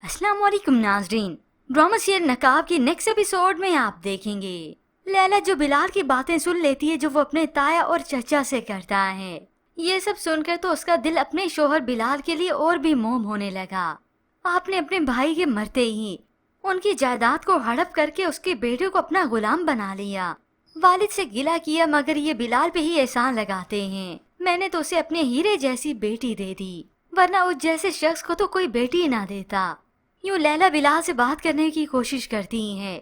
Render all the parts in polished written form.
अस्सलाम वालेकुम नाजरीन। ड्रामा सीरियल नकाब के नेक्स्ट एपिसोड में आप देखेंगे लैला जो बिलाल की बातें सुन लेती है जो वो अपने ताया और चचा से करता है। ये सब सुनकर तो उसका दिल अपने शोहर बिलाल के लिए और भी मोम होने लगा। आपने अपने भाई के मरते ही उनकी जायदाद को हड़प करके उसके बेटे को अपना गुलाम बना लिया। वालिद से गिला किया मगर ये बिलाल पे ही एहसान लगाते हैं। मैंने तो उसे अपने हीरे जैसी बेटी दे दी, वरना उस जैसे शख्स को तो कोई बेटी ही ना देता। यूं लैला बिलाल से बात करने की कोशिश करती है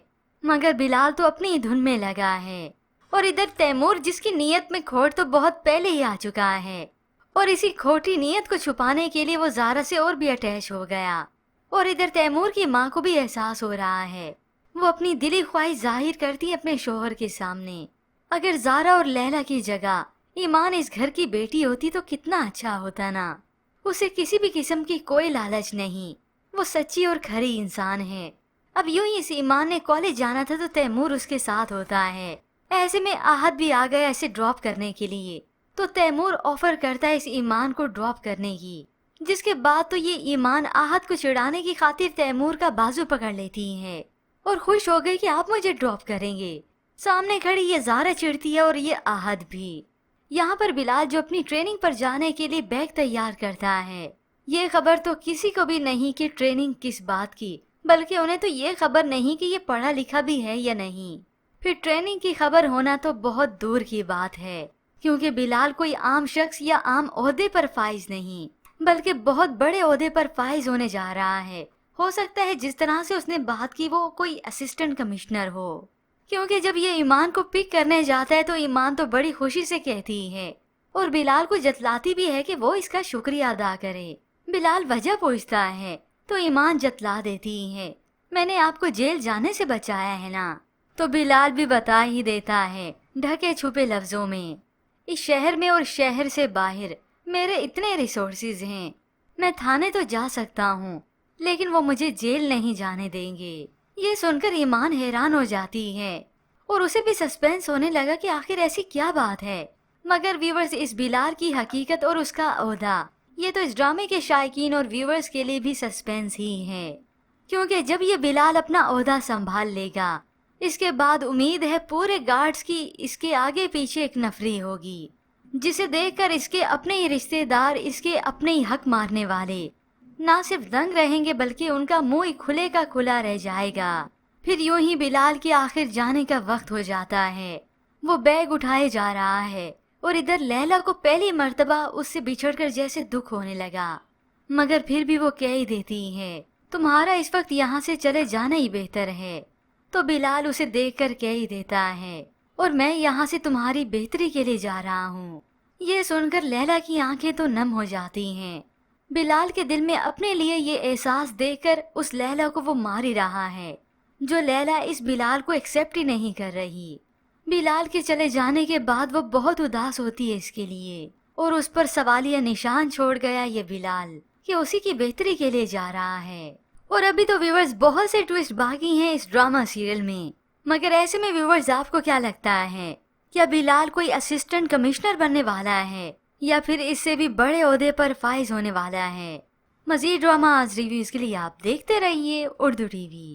मगर बिलाल तो अपनी धुन में लगा है। और इधर तैमूर जिसकी नीयत में खोट तो बहुत पहले ही आ चुका है और इसी खोटी नीयत को छुपाने के लिए वो ज़ारा से और भी अटैच हो गया। और इधर तैमूर की माँ को भी एहसास हो रहा है। वो अपनी दिली ख्वाहिश जाहिर करती है अपने शोहर के सामने। अगर ज़ारा और लैला की जगह ईमान इस घर की बेटी होती तो कितना अच्छा होता ना। उसे किसी भी किस्म की कोई लालच नहीं, वो सच्ची और खरी इंसान है। अब यूं ही इस ईमान ने कॉलेज जाना था तो तैमूर उसके साथ होता है। ऐसे में आहत भी आ गया इसे ड्रॉप करने के लिए, तो तैमूर ऑफर करता है इस ईमान को ड्रॉप करने की। जिसके बाद तो ये ईमान आहत को चिढ़ाने की खातिर तैमूर का बाजू पकड़ लेती है और खुश हो गई कि आप मुझे ड्रॉप करेंगे। सामने खड़ी ये ज़ारा चिढ़ती है और ये आहत भी। यहाँ पर बिलाल जो अपनी ट्रेनिंग पर जाने के लिए बैग तैयार करता है। ये खबर तो किसी को भी नहीं कि ट्रेनिंग किस बात की, बल्कि उन्हें तो ये खबर नहीं कि ये पढ़ा लिखा भी है या नहीं। फिर ट्रेनिंग की खबर होना तो बहुत दूर की बात है, क्योंकि बिलाल कोई आम शख्स या आम ओहदे पर फाइज नहीं, बल्कि बहुत बड़े ओहदे पर फाइज होने जा रहा है। हो सकता है जिस तरह से उसने बात की वो कोई असिस्टेंट कमिश्नर हो, क्योंकि जब ये ईमान को पिक करने जाता है तो ईमान तो बड़ी खुशी से कहती है और बिलाल को जतलाती भी है कि वो इसका शुक्रिया अदा करे। बिलाल वजह पूछता है तो ईमान जतला देती है, मैंने आपको जेल जाने से बचाया है ना। तो बिलाल भी बता ही देता है ढके छुपे लफ्जों में, इस शहर में और शहर से बाहर मेरे इतने रिसोर्सेज हैं, मैं थाने तो जा सकता हूँ लेकिन वो मुझे जेल नहीं जाने देंगे। ये सुनकर ईमान हैरान हो जाती है और उसे भी सस्पेंस होने लगा कि आखिर ऐसी क्या बात है। मगर व्यूवर्स, इस बिलाल की हकीकत और उसका ओहदा ये तो इस ड्रामे के शायकीन और व्यूवर्स के लिए भी सस्पेंस ही है, क्योंकि जब ये बिलाल अपना ओहदा संभाल लेगा इसके बाद उम्मीद है पूरे गार्ड्स की इसके आगे पीछे एक नफरी होगी, जिसे देखकर इसके अपने ही रिश्तेदार, इसके अपने ही हक मारने वाले ना सिर्फ दंग रहेंगे बल्कि उनका मुंह ही खुले का खुला रह जाएगा। फिर यूं ही बिलाल के आखिर जाने का वक्त हो जाता है। वो बैग उठाए जा रहा है और इधर लैला को पहली मर्तबा उससे बिछड़कर जैसे दुख होने लगा, मगर फिर भी वो कह ही देती है तुम्हारा इस वक्त यहाँ से चले जाना ही बेहतर है। तो बिलाल उसे देखकर कह ही देता है और मैं यहाँ से तुम्हारी बेहतरी के लिए जा रहा हूँ। ये सुनकर लैला की आंखें तो नम हो जाती हैं। बिलाल के दिल में अपने लिए ये एहसास देकर उस लैला को वो मार ही रहा है, जो लैला इस बिलाल को एक्सेप्ट ही नहीं कर रही। बिलाल के चले जाने के बाद वो बहुत उदास होती है इसके लिए और उस पर सवालिया निशान छोड़ गया ये बिलाल कि उसी की बेहतरी के लिए जा रहा है। और अभी तो व्यूवर्स बहुत से ट्विस्ट बाकी हैं इस ड्रामा सीरियल में, मगर ऐसे में व्यूवर्स आपको क्या लगता है, क्या बिलाल कोई असिस्टेंट कमिश्नर बनने वाला है या फिर इससे भी बड़े ओहदे पर फाइज होने वाला है? मजीद ड्रामा आज रिव्यूज के लिए आप देखते रहिए उर्दू टीवी।